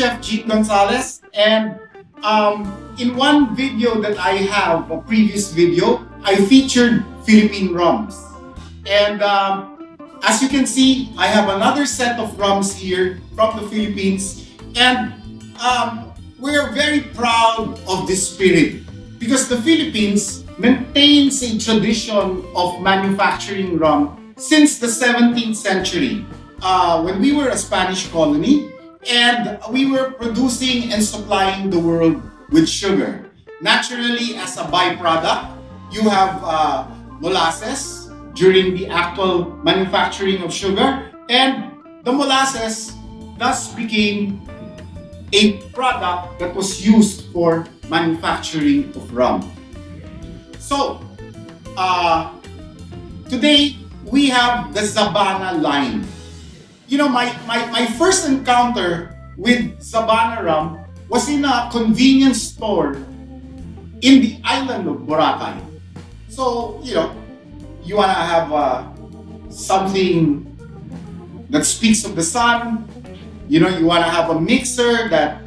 Chef Gonzalez, and in one video that I have, a previous video, I featured Philippine rums. And as you can see, I have another set of rums here from the Philippines, and we're very proud of this spirit because the Philippines maintains a tradition of manufacturing rum since the 17th century, when we were a Spanish colony and we were producing and supplying the world with sugar. Naturally, as a byproduct, you have molasses during the actual manufacturing of sugar, and the molasses thus became a product that was used for manufacturing of rum. So, today we have the Zabana line. You know, my first encounter with Savannah rum was in a convenience store in the island of Boracay. So, you wanna have something that speaks of the sun. You wanna have a mixer that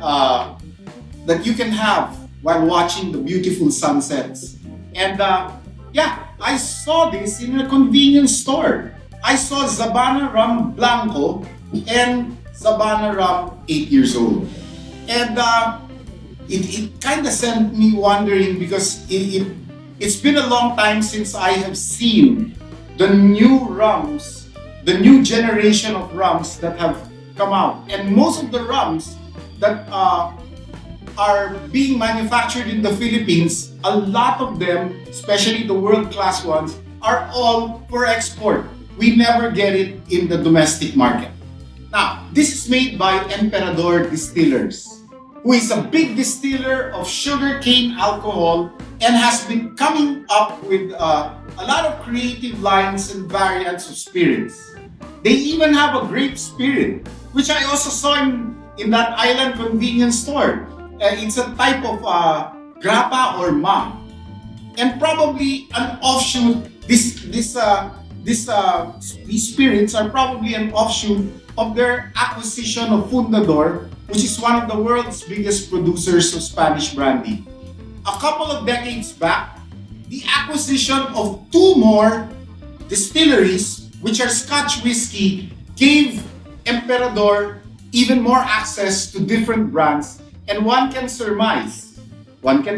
you can have while watching the beautiful sunsets. And I saw this in a convenience store. I saw Zabana rum Blanco and Zabana rum 8 years old. And it kind of sent me wondering because it's been a long time since I have seen the new rums, the new generation of rums that have come out. And most of the rums that are being manufactured in the Philippines, a lot of them, especially the world-class ones, are all for export. We never get it in the domestic market. Now, this is made by Emperador Distillers, who is a big distiller of sugarcane alcohol and has been coming up with a lot of creative lines and variants of spirits. They even have a grape spirit, which I also saw in that island convenience store. It's a type of grappa or ma, and probably an offshoot. These spirits are probably an offshoot of their acquisition of Fundador, which is one of the world's biggest producers of Spanish brandy. A couple of decades back, the acquisition of 2 more distilleries, which are Scotch whiskey, gave Emperador even more access to different brands, and one can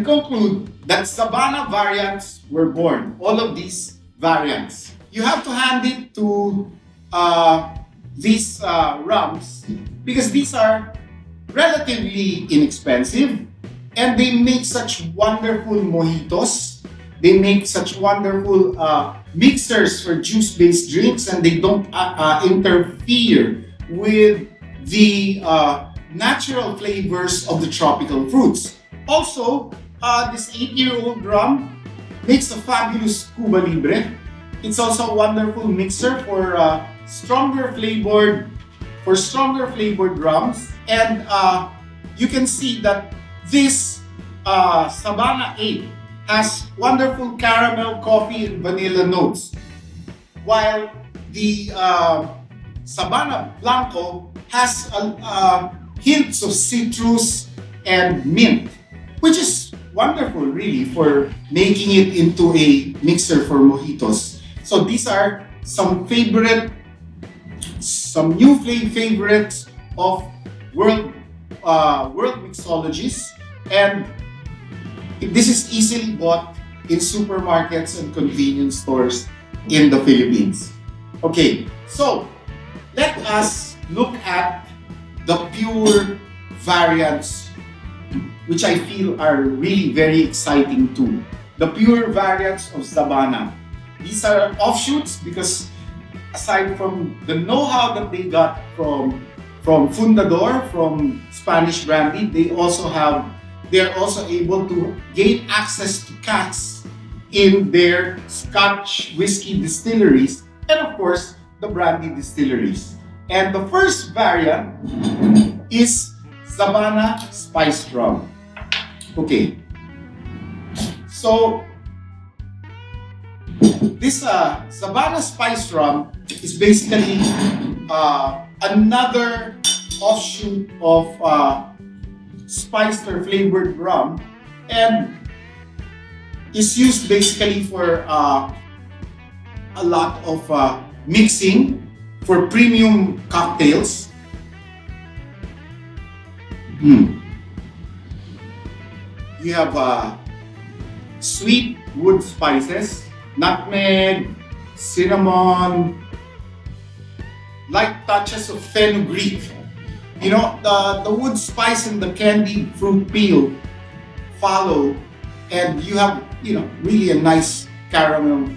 conclude that Savannah variants were born, all of these variants. You have to hand it to these rums because these are relatively inexpensive and they make such wonderful mojitos. They make such wonderful mixers for juice-based drinks, and they don't interfere with the natural flavors of the tropical fruits. Also, this 8-year-old rum makes a fabulous Cuba Libre. It's also a wonderful mixer for stronger flavored rums. And you can see that this Savannah 8 has wonderful caramel, coffee, and vanilla notes, while the Savannah Blanco has hints of citrus and mint, which is wonderful really for making it into a mixer for mojitos. So these are some new favorites of world mixologists, and this is easily bought in supermarkets and convenience stores in the Philippines. Okay, so let us look at the pure variants, which I feel are really very exciting too. The pure variants of Zabana. These are offshoots because aside from the know-how that they got from Fundador, from Spanish brandy, they're also able to gain access to casks in their Scotch whiskey distilleries and of course the brandy distilleries. And the first variant is Savannah Spiced Rum. Okay, so this Savannah Spiced Rum is basically another offshoot of spiced or flavored rum, and is used basically for a lot of mixing for premium cocktails. You have sweet wood spices, nutmeg, cinnamon, light touches of fenugreek. You know, the wood spice and the candied fruit peel follow, and you have, you know, really a nice caramel,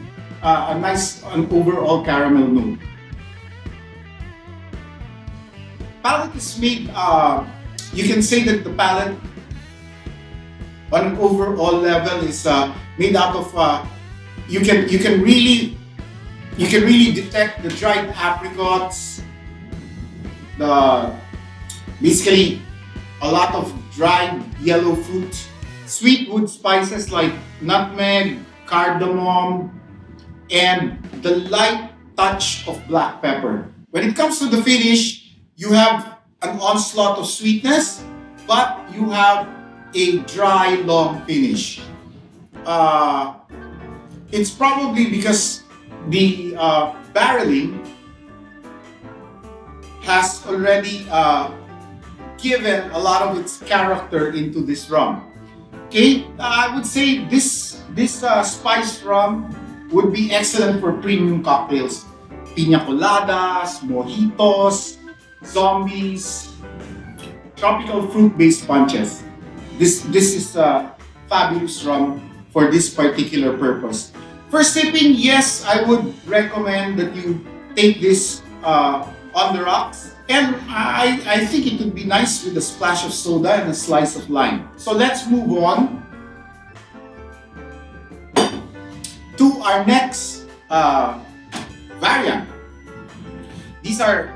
an overall caramel note. Palate is made, you can say that the palate on an overall level is made out of, you can really detect the dried apricots, the basically a lot of dried yellow fruit, sweet wood spices like nutmeg, cardamom, and the light touch of black pepper. When it comes to the finish, you have an onslaught of sweetness, but you have a dry, long finish. It's probably because the barreling has already given a lot of its character into this rum. Okay, I would say this spiced rum would be excellent for premium cocktails, piña coladas, mojitos, zombies, tropical fruit-based punches. This is a fabulous rum for this particular purpose. For sipping, yes, I would recommend that you take this on the rocks. And I think it would be nice with a splash of soda and a slice of lime. So let's move on to our next variant. These are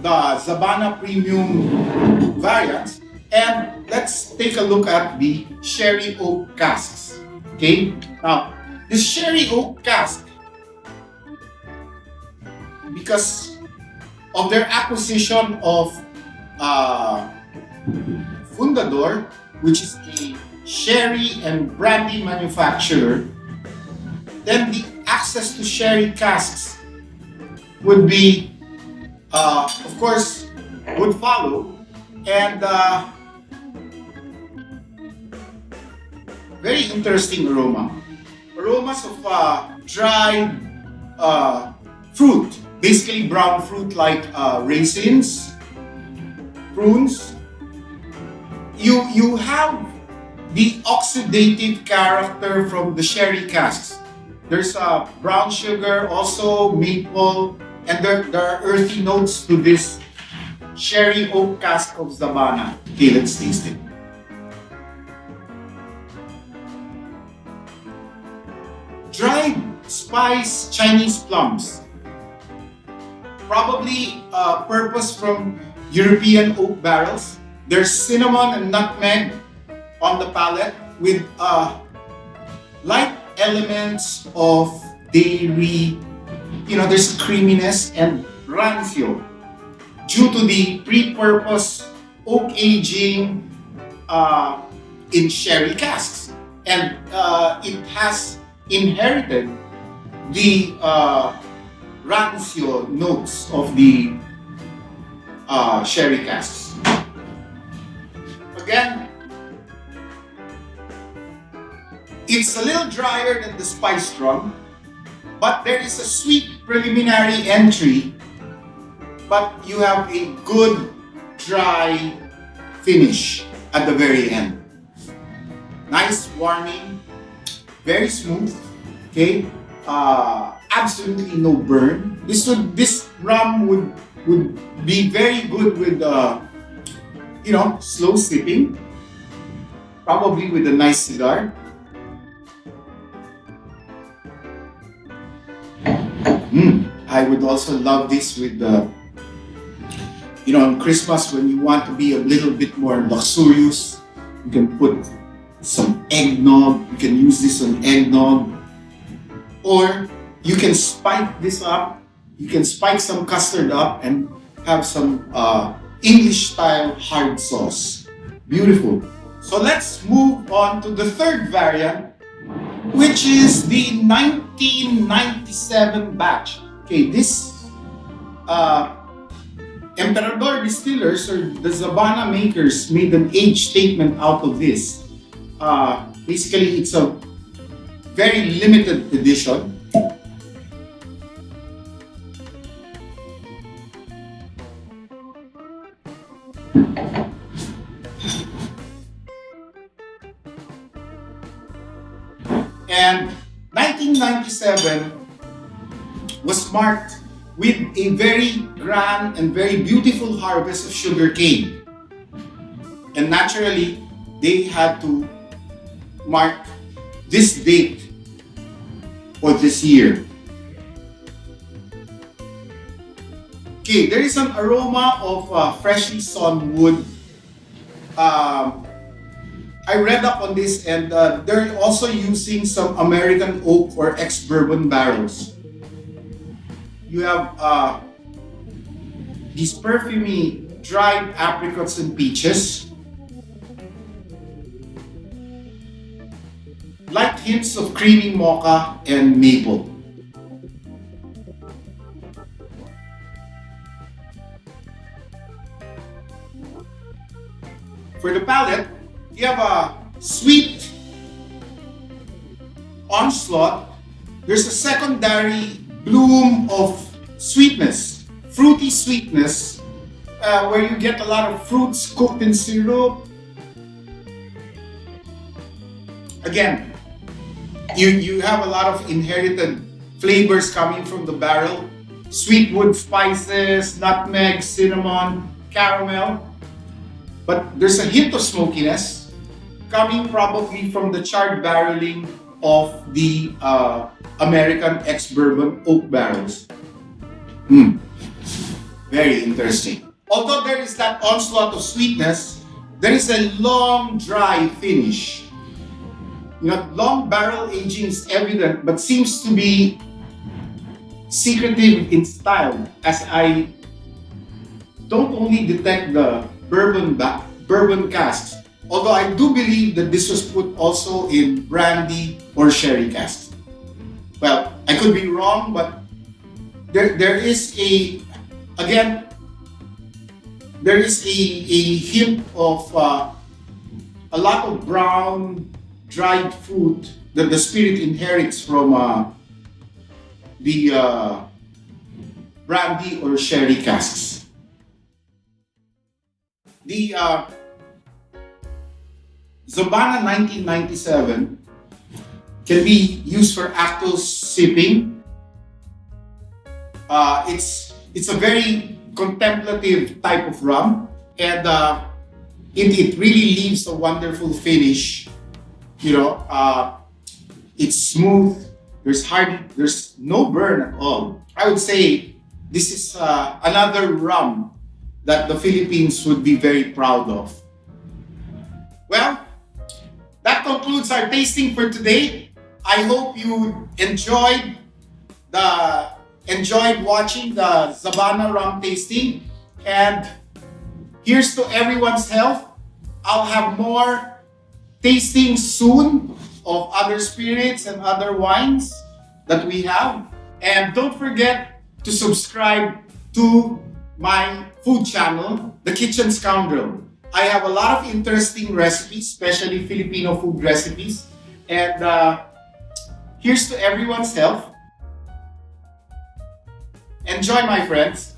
the Savannah Premium variants. And let's take a look at the sherry oak casks. Okay? Now, this sherry oak cask, because of their acquisition of Fundador, which is a sherry and brandy manufacturer, then the access to sherry casks would be, of course, would follow, and very interesting aromas of dried fruit. Basically brown fruit like raisins, prunes. You have the oxidative character from the sherry casks. There's brown sugar, also maple, and there are earthy notes to this sherry oak cask of Zabana. Okay, let's taste it. Dried spice Chinese plums. Probably purpose from European oak barrels. There's cinnamon and nutmeg on the palate with light elements of dairy. You know, there's creaminess and rancio due to the pre-purpose oak aging in sherry casks. And it has inherited the rancio notes of the sherry casks. Again, it's a little drier than the spiced rum, but there is a sweet preliminary entry, but you have a good dry finish at the very end. Nice warming, very smooth, okay? Absolutely no burn. This rum would be very good with you know, slow sipping, probably with a nice cigar. I would also love this with you know, on Christmas when you want to be a little bit more luxurious. You can put some eggnog. You can use this on eggnog. Or you can spike this up. You can spike some custard up and have some English style hard sauce. Beautiful. So let's move on to the third variant, which is the 1997 batch. Okay, this uh, Emperador distillers or the Zabana makers made an age statement out of this. Basically, it's a very limited edition. And 1997 was marked with a very grand and very beautiful harvest of sugarcane. And naturally, they had to mark this date for this year. Okay, there is an aroma of freshly sawn wood. I read up on this, and they're also using some American oak or ex-bourbon barrels. You have these perfumey dried apricots and peaches, light hints of creamy mocha and maple. For the palate, you have a sweet onslaught. There's a secondary bloom of sweetness, fruity sweetness, where you get a lot of fruits cooked in syrup. Again, you have a lot of inherited flavors coming from the barrel. Sweet wood spices, nutmeg, cinnamon, caramel. But there's a hint of smokiness coming probably from the charred barreling of the American ex-bourbon oak barrels. Very interesting. Although there is that onslaught of sweetness, there is a long dry finish. Long barrel aging is evident, but seems to be secretive in style, as I don't only detect the bourbon casks, although I do believe that this was put also in brandy or sherry casks. Well, I could be wrong, but there is a hint of a lot of brown dried fruit that the spirit inherits from the brandy or sherry casks. The Zabana 1997 can be used for actual sipping. It's a very contemplative type of rum, and it really leaves a wonderful finish. It's smooth. There's no burn at all. I would say this is another rum that the Philippines would be very proud of. Well, that concludes our tasting for today. I hope you enjoyed watching the Savannah rum tasting. And here's to everyone's health. I'll have more tastings soon of other spirits and other wines that we have. And don't forget to subscribe to my food channel, The Kitchen Scoundrel. I have a lot of interesting recipes, especially Filipino food recipes. And here's to everyone's health. Enjoy, my friends.